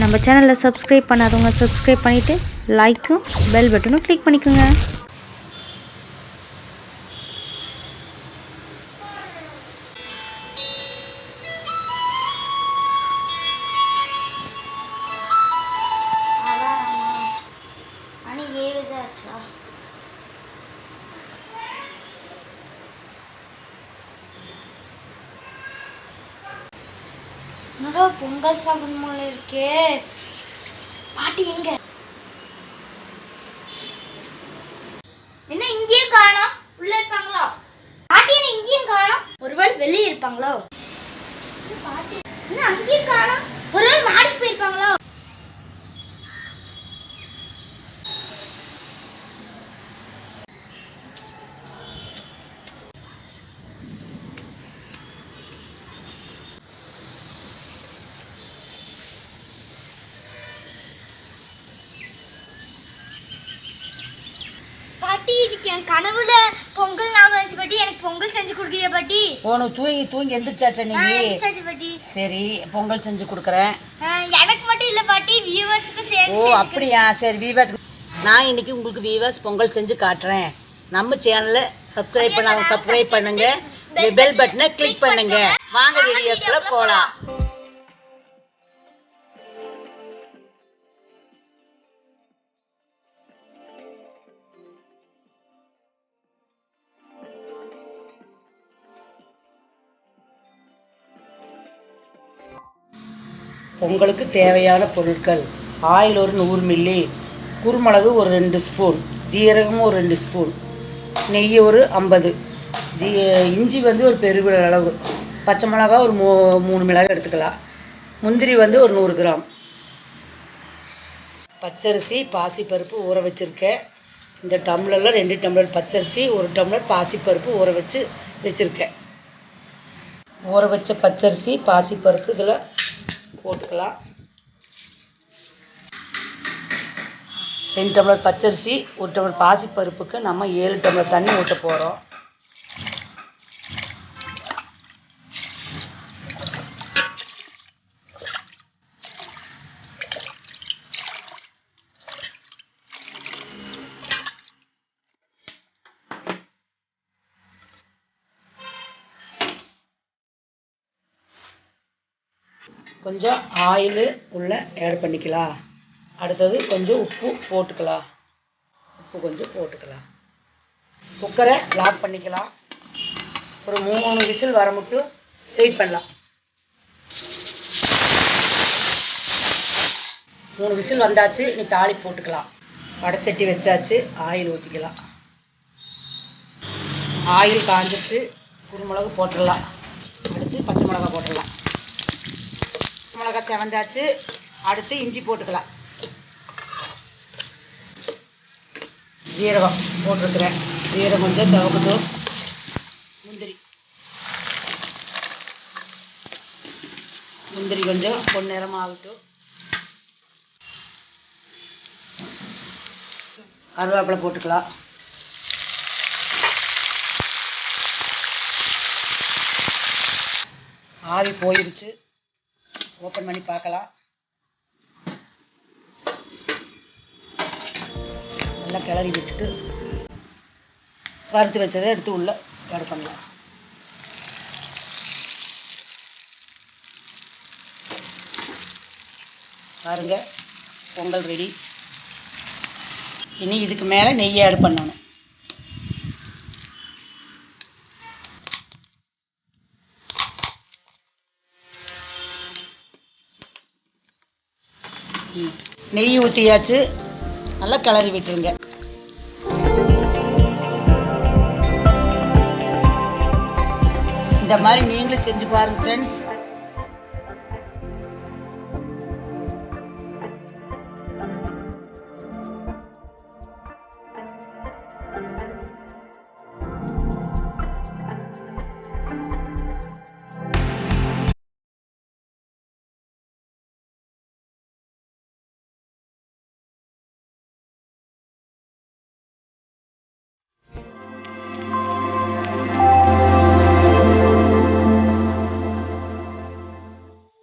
நம்ம சேனலில் சப்ஸ்கிரைப் பண்ணாதவங்க சப்ஸ்கிரைப் பண்ணிவிட்டு லைக்கும் பெல் பட்டனும் கிளிக் பண்ணிக்கோங்க. பொங்கல் சாப்பிடும் போல இருக்கே. பாட்டி எங்க? என்ன இங்கேயும் காணோம்? உள்ள இருப்பாங்களோ? பாட்டி என்ன இங்கேயும் காணோம்? ஒருவேளை வெளியே இருப்பாங்களோ? பாட்டி என்ன அங்கேயும் காணோம்? ஒருவேளை மாடிக்கு போயிருப்பாங்களோ? பாட்டி இதுக்கு என் கனவுல பொங்கல் ஞாபகம் வந்துச்சு பாட்டி. எனக்கு பொங்கல் செஞ்சு கொடுக்கலையா பாட்டி? உனக்கு தூங்கி எந்திரிச்சாச்சா நீ? எந்திரிச்சாச்சு பாட்டி. சரி, பொங்கல் செஞ்சு கொடுக்குறேன். எனக்கு மட்டும் இல்லை பாட்டி, வியூவர்ஸ்க்கு சேர்த்து. ஓ அப்படியா? சரி, வியூவர்ஸ் நான் இன்னைக்கு உங்களுக்கு வியூவர்ஸ் பொங்கல் செஞ்சு காட்டுறேன். நம்ம சேனலை சப்ஸ்கிரைப் பண்ணுங்க, பெல் பட்டனை கிளிக் பண்ணுங்க. வாங்க வீடியோக்குள்ள போலாம். பொங்கலுக்கு தேவையான பொருட்கள்: ஆயில் ஒரு 100 மில்லி, குருமிளகு ஒரு 2 ஸ்பூன், ஜீரகம் ஒரு 2 ஸ்பூன், நெய் ஒரு 50, இஞ்சி ஒரு பெருவிரல் அளவு, பச்சை மிளகாய் ஒரு 3 மிளகாய் எடுத்துக்கலாம், முந்திரி ஒரு 100 கிராம், பச்சரிசி பாசிப்பருப்பு ஊற வச்சுருக்கேன். இந்த டம்ளரில் 2 டம்ளர் பச்சரிசி, 1 டம்ளர் பாசிப்பருப்பு ஊற வச்சுருக்கேன். ஊற வச்ச பச்சரிசி பாசிப்பருப்பு இதில் போட்டுக்கலாம். 2 டம்ளர் பச்சரிசி 1 டம்ளர் பாசிப்பருப்புக்கு நம்ம 7 டம்ளர் தண்ணி ஊற்ற போகிறோம். கொஞ்சம் ஆயில் உள்ள ஆட் பண்ணிக்கலாம். அடுத்தது கொஞ்சம் உப்பு போட்டுக்கலாம். குக்கரை லாக் பண்ணிக்கலாம். ஒரு 3 விசில் வர மட்டும் வெயிட் பண்ணலாம். 3 விசில் வந்தாச்சு. நீ தாளிப்பு போட்டுக்கலாம். வடைச்சட்டி வச்சாச்சு. ஆயில் ஊற்றிக்கலாம். ஆயில் காஞ்சிச்சு. குருமிளகு போட்டுடலாம். அடுத்து பச்சை மிளகாய் போட்டுடலாம். மிளகாய் செவந்தாச்சு. அடுத்து இஞ்சி போட்டுக்கலாம். ஜீரகம் போட்டிருக்கிறேன். ஜீரகம் கொஞ்சம் செவக்கட்டும். முந்திரி கொஞ்சம் பொன்னிறமாக ஆகட்டும். கருவேப்பிலை போட்டுக்கலாம். ஆவி போயிடுச்சு. ஓப்பன் பண்ணி பார்க்கலாம். நல்லா கிளறி விட்டுட்டு வறுத்து வச்சதை எடுத்து உள்ள ஆட் பண்ணலாம். பாருங்க, பொங்கல் ரெடி. இனி இதுக்கு மேலே நெய் ஆட் பண்ணணும். நெய் ஊற்றியாச்சு. நல்லா கிளறி விட்டுருங்க. இந்த மாதிரி நீங்களும் செஞ்சு பாருங்கள் ஃப்ரெண்ட்ஸ்.